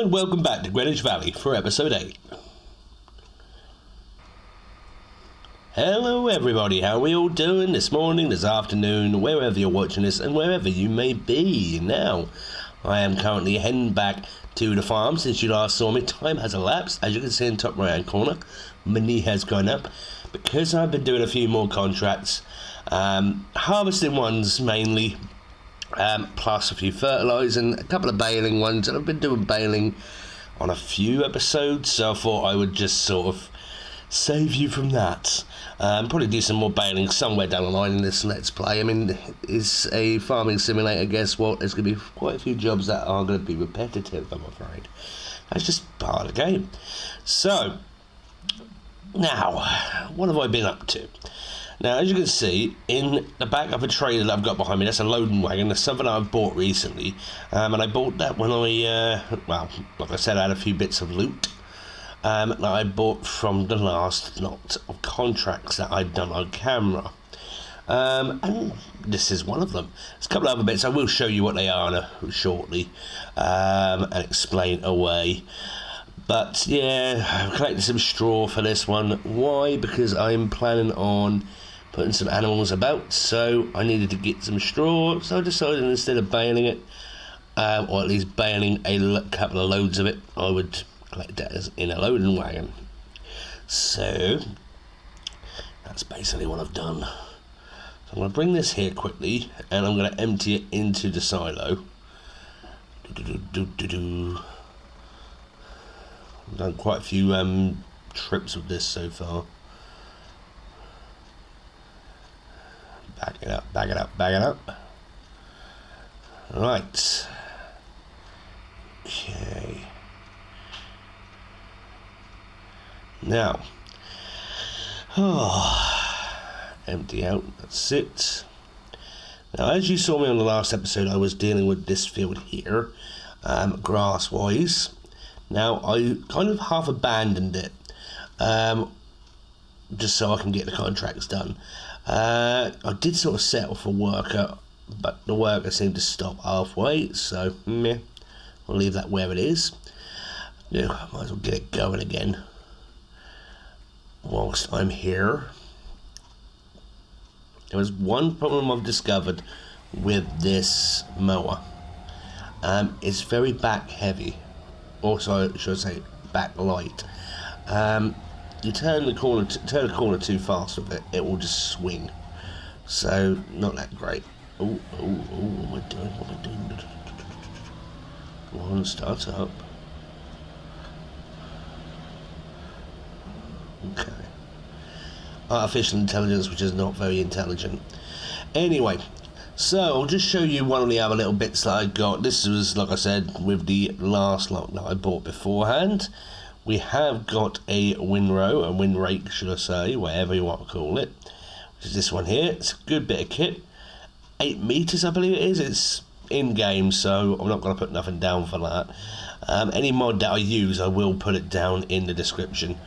and welcome back to Greenwich Valley for episode 8. Hello everybody, how are we all doing this morning, this afternoon, wherever you're watching this and wherever you may be. Now, I am currently heading back to the farm since you last saw me. Time has elapsed, as you can see in the top right hand corner. My knee has gone up because I've been doing a few more contracts, harvesting ones mainly. Plus a few fertilising, a couple of baling ones, and I've been doing baling on a few episodes, so I thought I would just sort of save you from that. Probably do some more baling somewhere down the line in this Let's Play. I mean, it's a farming simulator, guess what? There's going to be quite a few jobs that are going to be repetitive, I'm afraid. That's just part of the game. So, now, what have I been up to? Now, as you can see, in the back of a trailer that I've got behind me, that's a loading wagon. That's something that I've bought recently. And I bought that when I, well, like I said, I had a few bits of loot that I bought from the last lot of contracts that I'd done on camera. And this is one of them. There's a couple of other bits. I will show you what they are shortly and explain away. But, yeah, I've collected some straw for this one. Why? Because I'm planning on putting some animals about, so I needed to get some straw, so I decided instead of baling it, or at least baling a couple of loads of it, I would collect that as in a loading wagon. So that's basically what I've done. So I'm going to bring this here quickly, and I'm going to empty it into the silo. I've done quite a few trips with this so far. Back it up, back it up, back it up. Right. Okay. Now. Empty out, that's it. Now, as you saw me on the last episode, I was dealing with this field here, grass-wise. Now, I kind of half abandoned it, just so I can get the contracts done. I did sort of settle for worker, but the worker seemed to stop halfway, so meh, I'll leave that where it is. Yeah, might as well get it going again whilst I'm here. There was one problem I've discovered with this mower. It's very back heavy. Also, should I say, back light. You turn the corner too fast with it, it will just swing. So, not that great. Oh, what am I doing? What am I doing? Come on, start up. Okay. Artificial intelligence, which is not very intelligent. Anyway. So, I'll just show you one of the other little bits that I got. This was, like I said, with the last lot that I bought beforehand. We have got a windrow, a windrake, should I say, whatever you want to call it. Which is this one here. It's a good bit of kit. 8 meters, I believe it is. It's in-game, so I'm not going to put nothing down for that. Any mod that I use, I will put it down in the description,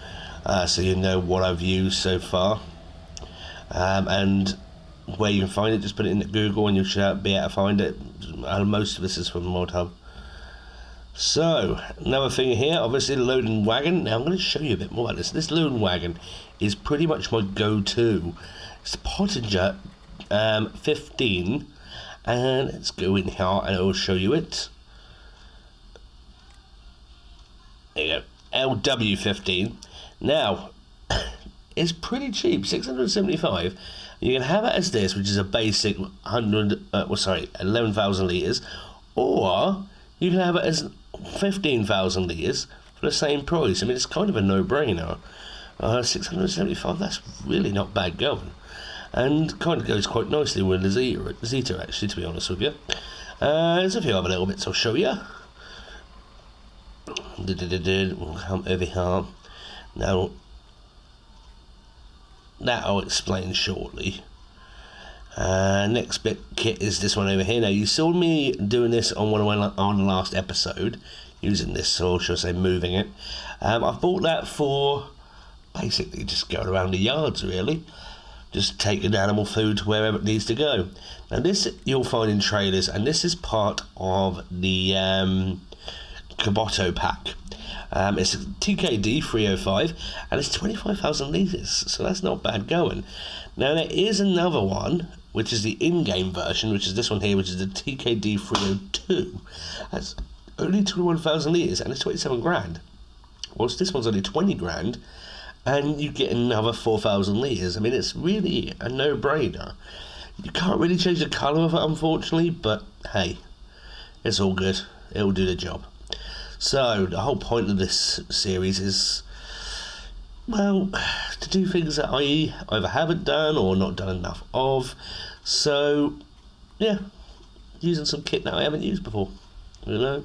so you know what I've used so far. And where you can find it, just put it into Google and you should be able to find it. And most of this is from ModHub. So, another thing here, obviously the loading wagon. Now I'm going to show you a bit more about this. This loading wagon is pretty much my go-to. It's the Pottinger 15, and let's go in here and I'll show you it. There you go, LW15. Now, it's pretty cheap, 675. You can have it as this, which is a basic 11,000 litres, or you can have it as 15,000 litres for the same price. I mean, it's kind of a no-brainer. 675, that's really not bad going. And kind of goes quite nicely with the Zetor, actually, to be honest with you. There's a few other little bits I'll show you. We'll come over here. Now, that I'll explain shortly. Next bit kit is this one over here. Now, you saw me doing this on on the last episode, using this, or should I say moving it. I've bought that for basically just going around the yards, really. Just taking animal food to wherever it needs to go. Now, this you'll find in trailers, and this is part of the Zetor Pack. It's a TKD 305 and it's 25,000 litres, so that's not bad going. Now there is another one, which is the in-game version, which is this one here, which is the TKD 302. That's only 21,000 litres and it's 27 grand. Whilst this one's only 20 grand and you get another 4,000 litres. I mean, it's really a no-brainer. You can't really change the colour of it, unfortunately, but hey, it's all good. It'll do the job. So the whole point of this series is, well, to do things that I either haven't done or not done enough of. So yeah, using some kit that I haven't used before, you know,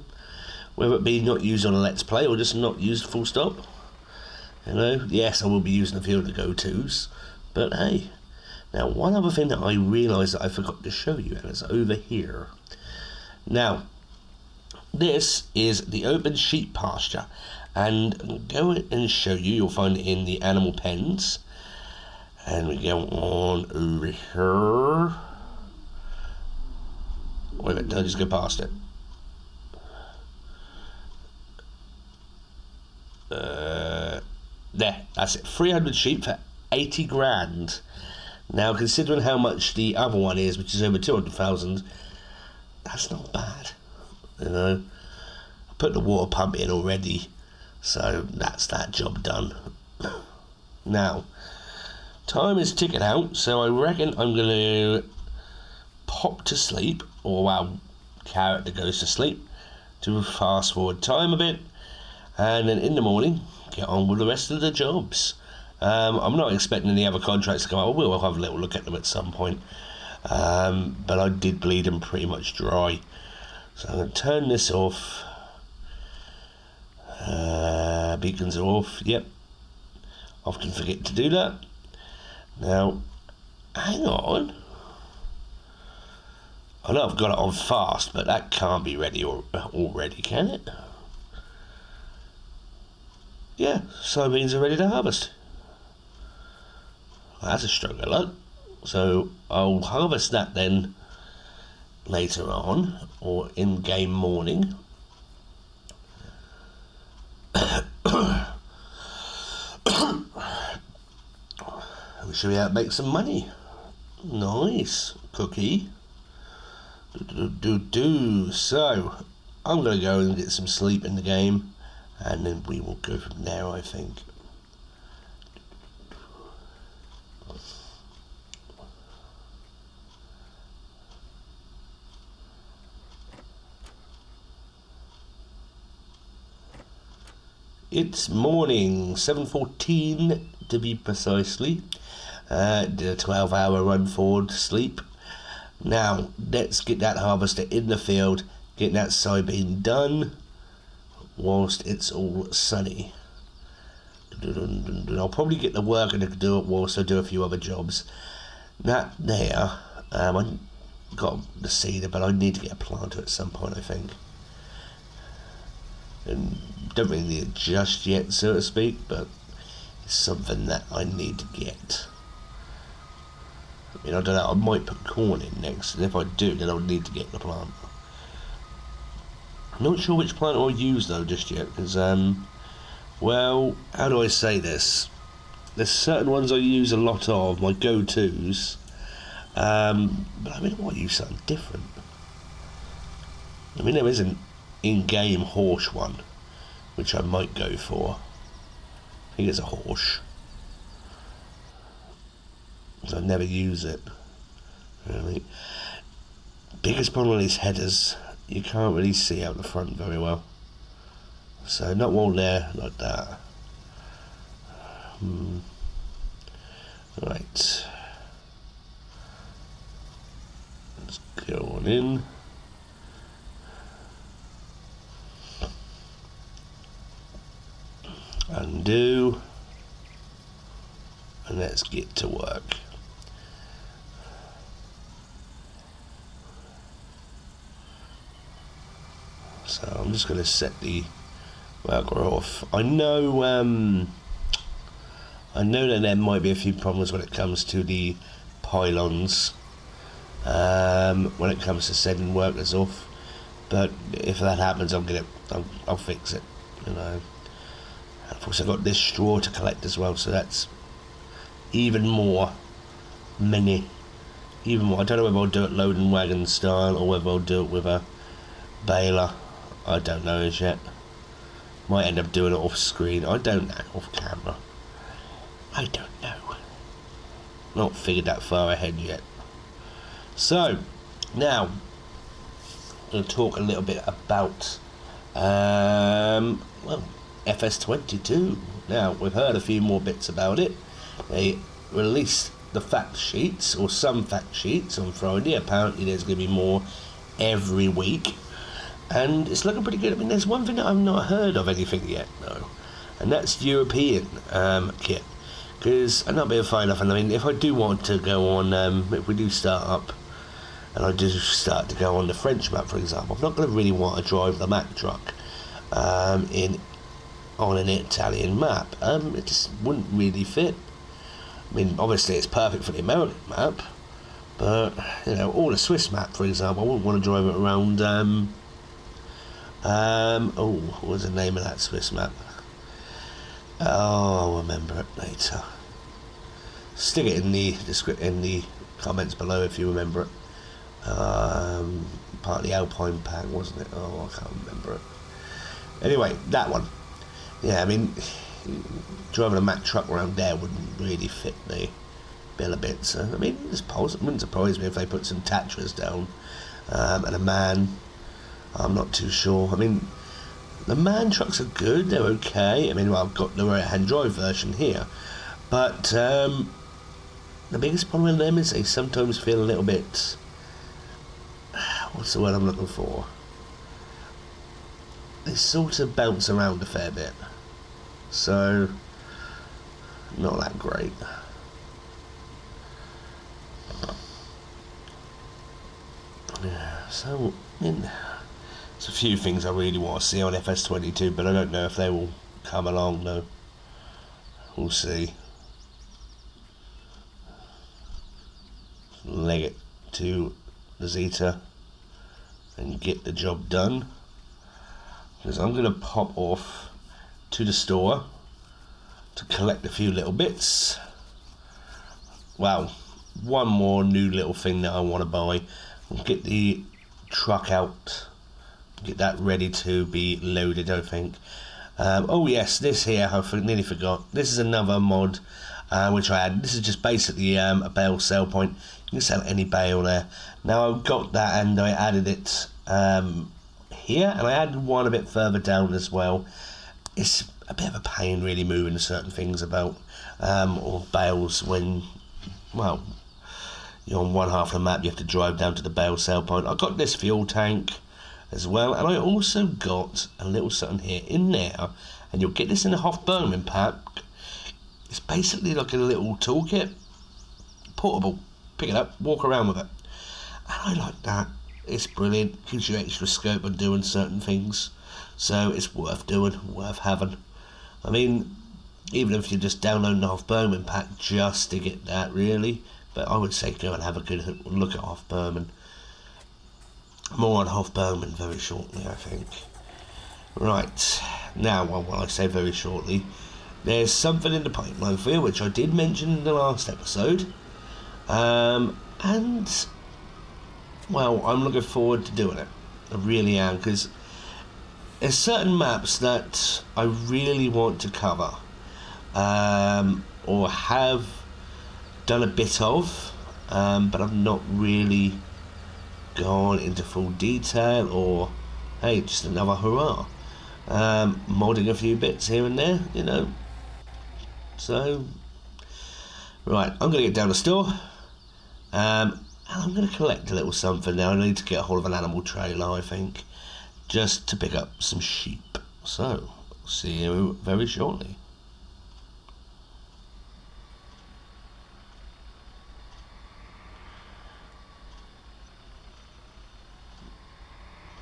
whether it be not used on a Let's Play or just not used full stop. You know, yes, I will be using a few of the go-tos, but hey. Now one other thing that I realised that I forgot to show you, and it's over here. Now this is the open sheep pasture, and I'll go and show you. You'll find it in the animal pens, and we go on over here. Wait a minute, I'll just go past it. There, that's it. 300 sheep for 80 grand. Now, considering how much the other one is, which is over 200,000, that's not bad. You know, I put the water pump in already, so that's that job done. Now, time is ticking out, so I reckon I'm going to pop to sleep, or well, character goes to sleep, to fast forward time a bit, and then in the morning, get on with the rest of the jobs. I'm not expecting any other contracts to come out. We'll have a little look at them at some point, but I did bleed them pretty much dry. So I'm going to turn this off. Beacons are off. Yep. Often forget to do that. Now, hang on. I know I've got it on fast, but that can't be ready already, can it? Yeah, soybeans are ready to harvest. Well, that's a stroke of luck. So I'll harvest that then later on, or in game morning. We should be able to make some money. Nice cookie. So I'm gonna go and get some sleep in the game, and then we will go from there, I think. It's morning, 7:14 to be precisely. Did a 12-hour run forward sleep. Now let's get that harvester in the field, get that soybean done whilst it's all sunny. I'll probably get the worker to do it whilst I do a few other jobs. That there, I got the seeder, but I need to get a planter at some point, I think. And don't really need it just yet, so to speak, but it's something that I need to get. I mean, I don't know, I might put corn in next, and if I do, then I'll need to get the planter. I'm not sure which planter I'll use though just yet, because, well, how do I say this? There's certain ones I use a lot of, my go-tos, but I mean, I might use something different. I mean, there is an in-game horse one, which I might go for. I think it's a horse. I never use it. Really. Biggest problem with these headers, you can't really see out the front very well. So not one there like that. Right. Let's go on in. Undo. And let's get to work. So I'm just going to set the worker off. I know that there might be a few problems when it comes to the pylons, when it comes to setting workers off, But if that happens, I'll get it. I'll fix it. You know. And of course, I've got this straw to collect as well, so that's even more mini. Even more. I don't know whether I'll do it loading wagon style or whether I'll do it with a baler. I don't know as yet. Might end up doing it off screen. I don't know, off camera. I don't know. Not figured that far ahead yet. So, now I'm going to talk a little bit about well, FS22. Now, we've heard a few more bits about it. They released the fact sheets, or some fact sheets, on Friday. Apparently there's going to be more every week, and it's looking pretty good. I mean, there's one thing that I've not heard of anything yet, though, and that's European kit, because I'm not being fine enough. And I mean, if I do want to go on, if we do start up, and I do start to go on the French map, for example, I'm not going to really want to drive the Man Truck on an Italian map. It just wouldn't really fit. I mean, obviously it's perfect for the American map, but, you know, or the Swiss map, for example, I wouldn't want to drive it around, oh, what was the name of that Swiss map? Oh, I'll remember it later. Stick it in the comments below if you remember it. Part of the Alpine Pack, wasn't it? Oh, I can't remember it. Anyway, that one. Yeah, I mean, driving a Man Truck around there wouldn't really fit the bill a bit. So, I mean, it wouldn't surprise me if they put some Tatras down and a Man. I'm not too sure. I mean, the Man Trucks are good. They're okay. I mean, well, I've got the right-hand drive version here, but the biggest problem with them is they sometimes feel a little bit. What's the word I'm looking for? They sort of bounce around a fair bit, so not that great. Yeah, so I mean, there's a few things I really want to see on FS22, but I don't know if they will come along though. We'll see. Leg it to the Zetor and get the job done, because I'm going to pop off to the store to collect a few little bits. Wow, one more new little thing that I want to buy. I'll get the truck out, get that ready to be loaded, I think. Oh yes, this here, I nearly forgot. This is another mod which I had. This is just basically a bale sell point. You can sell any bale there. Now I've got that and I added it here, and I added one a bit further down as well. It's a bit of a pain really moving certain things about, or bales when, well, you're on one half of the map, you have to drive down to the bale sell point. I got this fuel tank as well, and I also got a little something here in there, and you'll get this in the Hof-Böhmen pack. It's basically like a little toolkit, portable. Pick it up, walk around with it, and I like that. It's brilliant, gives you extra scope on doing certain things, so it's worth doing, worth having. I mean, even if you're just downloading the Hof-Böhmen pack just to get that, really, but I would say go and have a good look at Hof-Böhmen. More on Hof-Böhmen very shortly, I think. Right, now, well, when I say very shortly, there's something in the pipeline for you, which I did mention in the last episode. And, well, I'm looking forward to doing it. I really am, because there's certain maps that I really want to cover, or have done a bit of, but I've not really gone into full detail, or, hey, just another hurrah. Modding a few bits here and there, you know. So, right, I'm going to get down the store. And I'm going to collect a little something now. I need to get a hold of an animal trailer, I think, just to pick up some sheep. So, see you very shortly.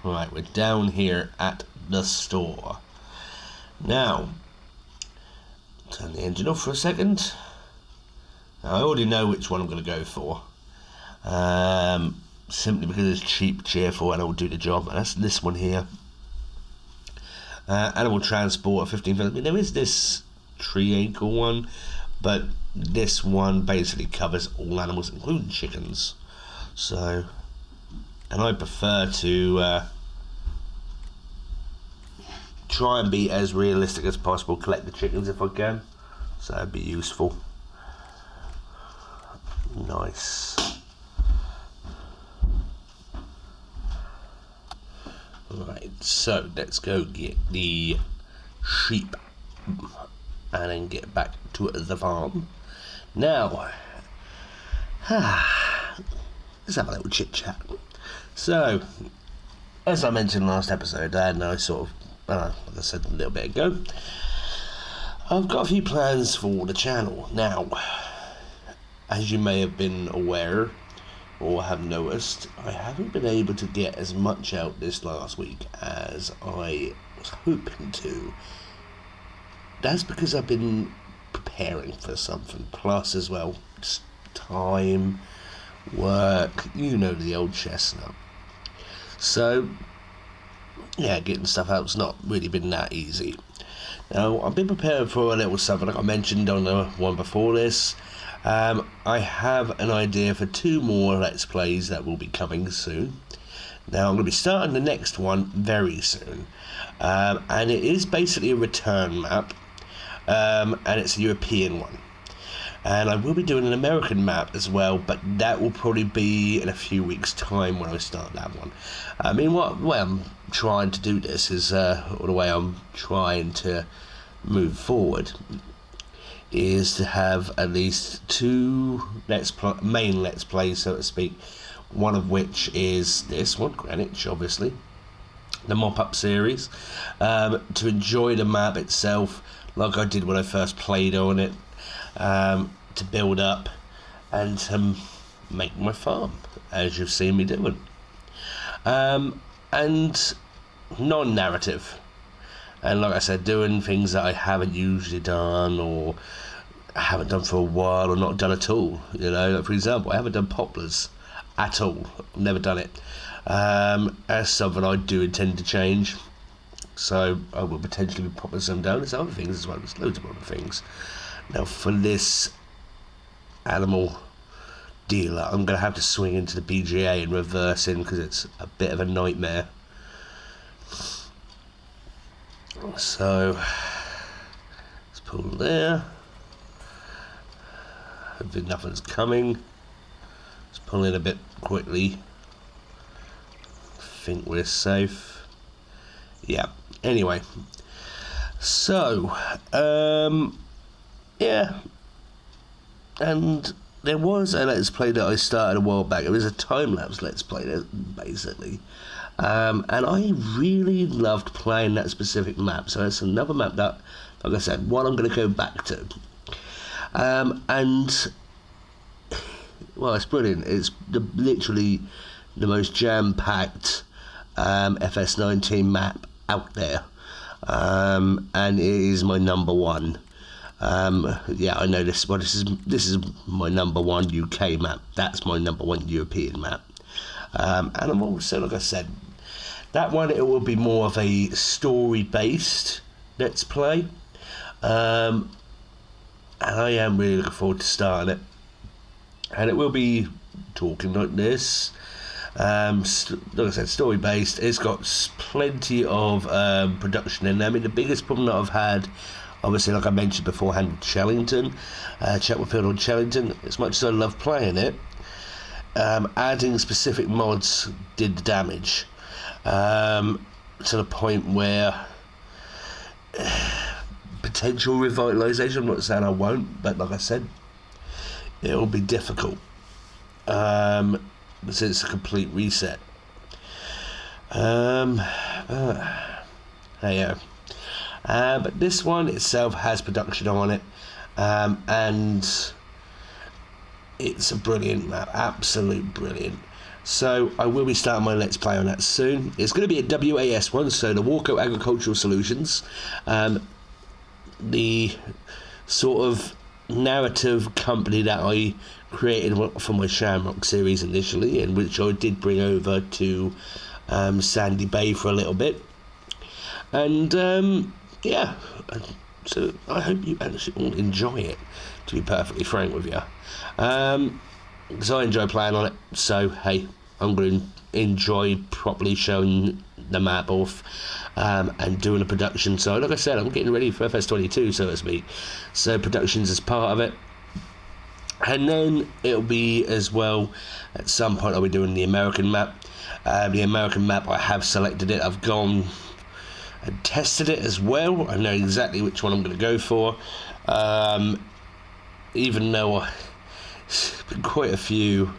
Right, we're down here at the store. Now, turn the engine off for a second. Now, I already know which one I'm going to go for. simply because it's cheap, cheerful, and it will do the job. And that's this one here. Animal transport, 15. I mean, there is this tree ankle one, but this one basically covers all animals, including chickens. So, and I prefer to try and be as realistic as possible, collect the chickens if I can, so that'd be useful. Nice. Right, so let's go get the sheep and then get back to the farm. Now, let's have a little chit chat. So, as I mentioned last episode, and I sort of, like I said a little bit ago, I've got a few plans for the channel. Now, as you may have been aware or have noticed, I haven't been able to get as much out this last week as I was hoping to. That's because I've been preparing for something, plus as well, just time, work, you know, the old chestnut. So, yeah, getting stuff out's not really been that easy. Now, I've been preparing for a little something, like I mentioned on the one before this. I have an idea for 2 more Let's Plays that will be coming soon. Now, I'm going to be starting the next one very soon. And it is basically a return map. And it's a European one. And I will be doing an American map as well, but that will probably be in a few weeks' time when I start that one. I mean, what way I'm trying to do this is, or the way I'm trying to move forward, is to have at least 2 main Let's Plays, so to speak, one of which is this one, Greenwich, obviously, the mop-up series, to enjoy the map itself, like I did when I first played on it, to build up and to make my farm, as you've seen me doing. And non-narrative. And like I said, doing things that I haven't usually done, or I haven't done for a while, or not done at all. You know, like for example, I haven't done poplars at all. I've never done it. That's something I do intend to change. So I will potentially be popping some down. There's other things as well. There's loads of other things. Now for this animal dealer, I'm going to have to swing into the BGA and reverse in because it's a bit of a nightmare. So let's pull there. Hopefully nothing's coming. Let's pull in a bit quickly. Think we're safe. Yeah. Anyway, so yeah, and there was a Let's Play that I started a while back. It was a time-lapse Let's Play, basically. And I really loved playing that specific map. So it's another map that, like I said, one I'm going to go back to. And, well, it's brilliant. It's literally the most jam-packed FS19 map out there. And it is my number one. Yeah, I know this. Well, this is my number one UK map. That's my number one European map. And I'm also, like I said, that one, it will be more of a story-based Let's Play. And I am really looking forward to starting it. And it will be talking like this. Like I said, story-based. It's got plenty of production in there. I mean, the biggest problem that I've had, obviously, like I mentioned beforehand, with Chellington, Chetwoodfield on Chellington, as much as I love playing it, adding specific mods did the damage, to the point where potential revitalisation, I'm not saying I won't, but like I said, it'll be difficult, because it's a complete reset. Hey, but this one itself has production on it, and it's a brilliant map, absolute brilliant. So I will be starting my Let's Play on that soon. It's going to be a WAS one, so the Walkout Agricultural Solutions. The sort of narrative company that I created for my Shamrock series initially, and which I did bring over to Sandy Bay for a little bit. And yeah, so I hope you actually all enjoy it, to be perfectly frank with you, because I enjoy playing on it. So hey, I'm going to enjoy properly showing the map off and doing a production. So like I said, I'm getting ready for FS22, so to speak, so productions is part of it. And then it'll be as well, at some point I'll be doing the American map. The American map, I have selected it, I've gone and tested it as well. I know exactly which one I'm going to go for, even though it's been quite a few.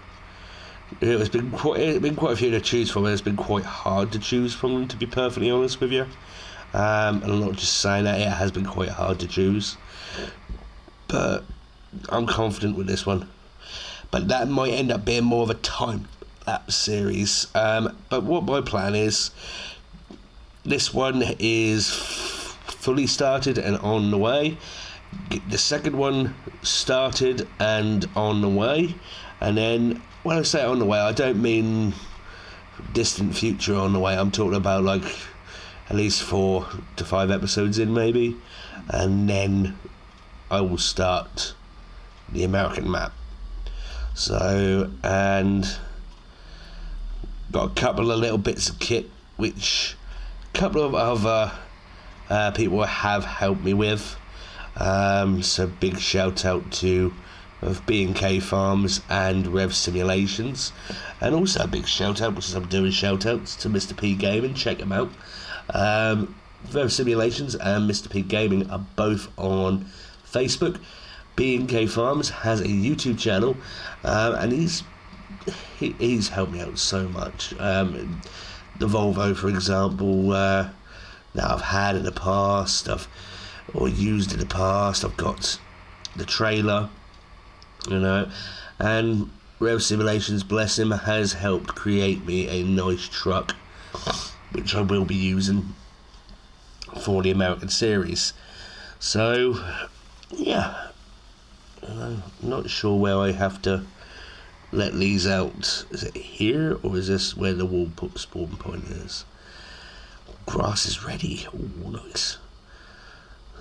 It's been quite a few to choose from, and it's been quite hard to choose from them, to be perfectly honest with you. And I'm not just saying that, it has been quite hard to choose, but I'm confident with this one. But that might end up being more of a time lapse series. But what my plan is, this one is fully started and on the way. Get the second one started and on the way, and then when I say on the way, I don't mean distant future on the way. I'm talking about like at least 4 to 5 episodes in maybe, and then I will start the American map. So, and got a couple of little bits of kit which a couple of other people have helped me with. So big shout out to B&K Farms and Rev Simulations, and also a big shout out, because I'm doing shout outs, to Mr. P Gaming. Check them out. Rev Simulations and Mr. P Gaming are both on Facebook. B&K Farms has a YouTube channel, and he's helped me out so much. The Volvo, for example, that I've had in the past, or used in the past, I've got the trailer, and Rev Simulations, bless him, has helped create me a nice truck, which I will be using for the American series. So yeah, I'm not sure where I have to let these out. Is it here, or is this where the wall spawn point is? Grass is ready. Oh, nice.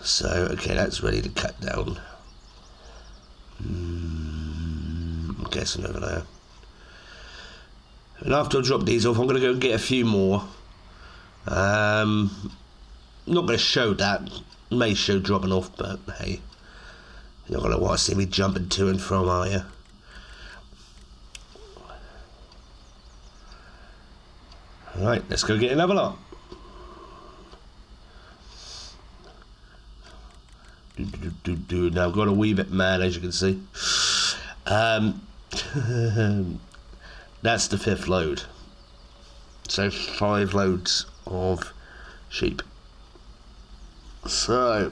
So okay, that's ready to cut down. I'm guessing over there. And after I drop these off, I'm going to go and get a few more. Not going to show that. May show dropping off, but hey, you're not going to want to see me jumping to and from, are you? Alright, let's go get another lot. Now I've got a wee bit mad, as you can see. That's the 5th load. So 5 loads of sheep. So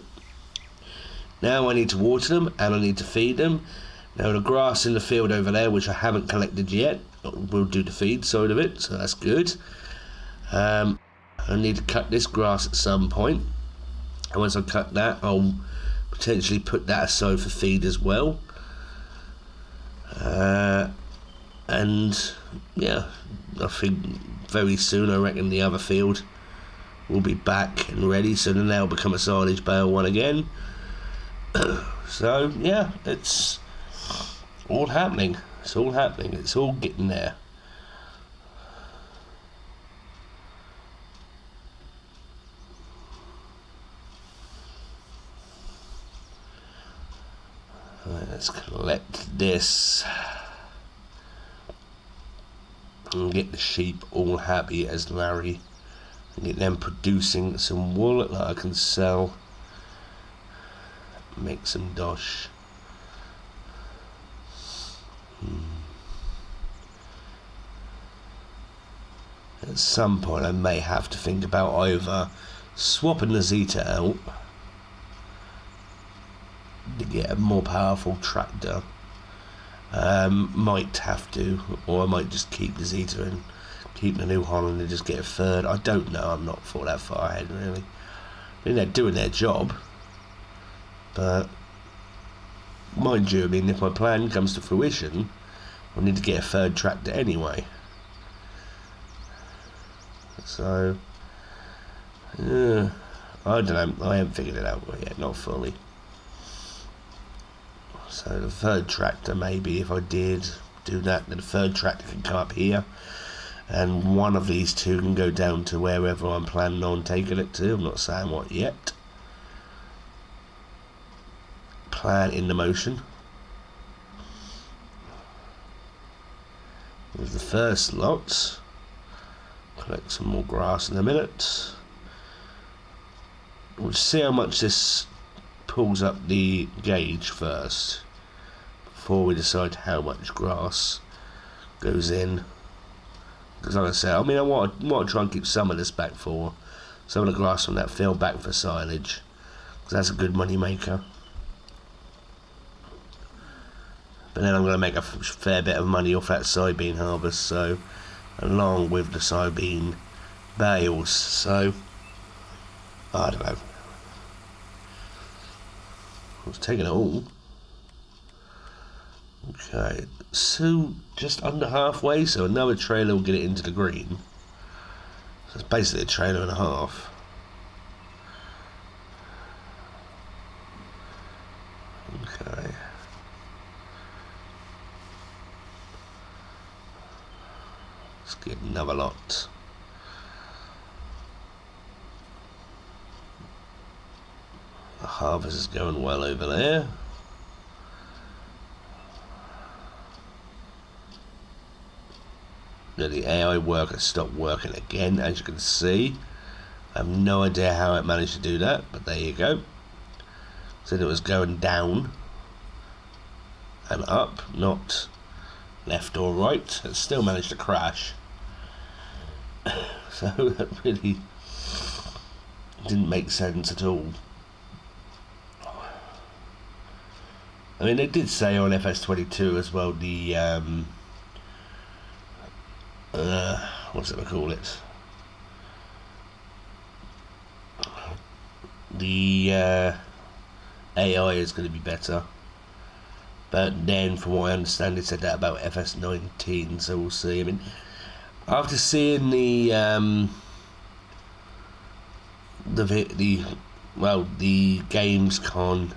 now I need to water them and I need to feed them. Now the grass in the field over there, which I haven't collected yet, we'll do the feed side of it, so that's good. I need to cut this grass at some point, and once I cut that, I'll potentially put that aside for feed as well. And yeah, I think very soon, I reckon the other field will be back and ready, so then they'll become a silage bale one again. So yeah, it's all happening. It's all happening. It's all getting there. Right, let's collect this and get the sheep all happy as Larry, and get them producing some wool that I can sell, make some dosh. At some point I may have to think about either swapping the Zetor out to get a more powerful tractor. Might have to, or I might just keep the Zetor and keep the New Holland and just get a third. I don't know, I'm not thought that far ahead really. I mean, they're doing their job, but mind you, I mean, if my plan comes to fruition, I need to get a third tractor anyway. So, I don't know, I haven't figured it out yet, not fully. So the third tractor, maybe, if I did do that, then the third tractor can come up here, and one of these two can go down to wherever I'm planning on taking it to. I'm not saying what yet. Plan in the motion. There's the first lot. Collect some more grass in a minute. We'll see how much this pulls up the gauge first, before we decide how much grass goes in. Because like I said, I mean, I want to try and keep some of this back for some of the grass from that field back for silage, because that's a good money maker. But then I'm going to make a fair bit of money off that soybean harvest, so, along with the soybean bales. So I don't know. I was taking it all. Okay, so just under halfway, so another trailer will get it into the green. So it's basically a trailer and a half. Okay. Let's get another lot. The harvest is going well over there. The AI worker stopped working again, as you can see. I have no idea how it managed to do that, but there you go. Said it was going down and up, not left or right. It still managed to crash. So that really didn't make sense at all. I mean, they did say on FS22 as well, the what's it gonna call it? The AI is going to be better, but then from what I understand, they said that about FS19, so we'll see. I mean, after seeing the Gamescom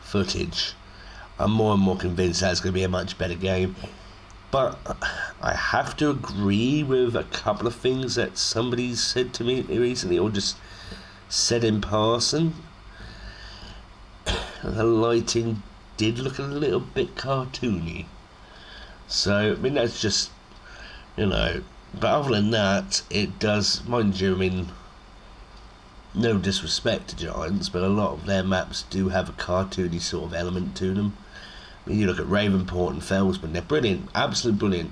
footage, I'm more and more convinced that it's going to be a much better game. But I have to agree with a couple of things that somebody said to me recently, or just said in passing. The lighting did look a little bit cartoony. So, I mean, that's just, you know, but other than that, it does, mind you, I mean, no disrespect to Giants, but a lot of their maps do have a cartoony sort of element to them. I mean, you look at Ravenport and Felsman, they're brilliant, absolutely brilliant,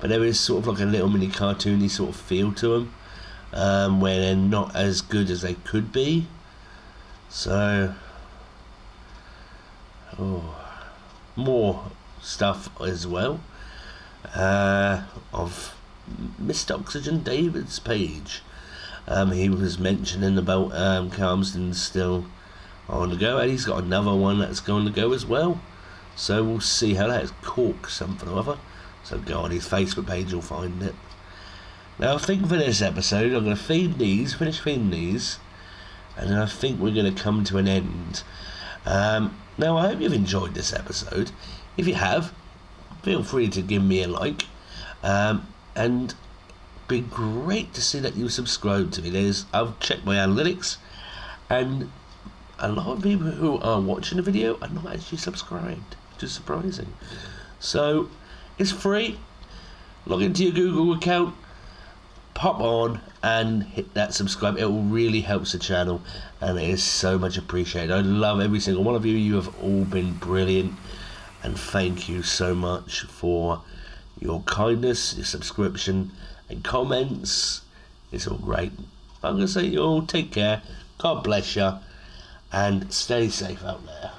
but there is sort of like a little mini cartoony sort of feel to them, where they're not as good as they could be. So, more stuff as well of Mr. Oxygen David's page. He was mentioning about Calmsden still on the go, and he's got another one that's going to go as well. So we'll see how that is. Cork something or other. So go on his Facebook page, you'll find it. Now I think for this episode, I'm going to finish feeding these, and then I think we're going to come to an end. Now I hope you've enjoyed this episode. If you have, feel free to give me a like, and it'd be great to see that you subscribe to me. I've checked my analytics, and a lot of people who are watching the video are not actually subscribed, which is surprising. So it's free. Log into your Google account, pop on and hit that subscribe. It will really help the channel, and it is so much appreciated. I love every single one of you. You have all been brilliant, and thank you so much for your kindness, your subscription and comments. It's all great. I'm going to say you all take care, God bless you, and stay safe out there.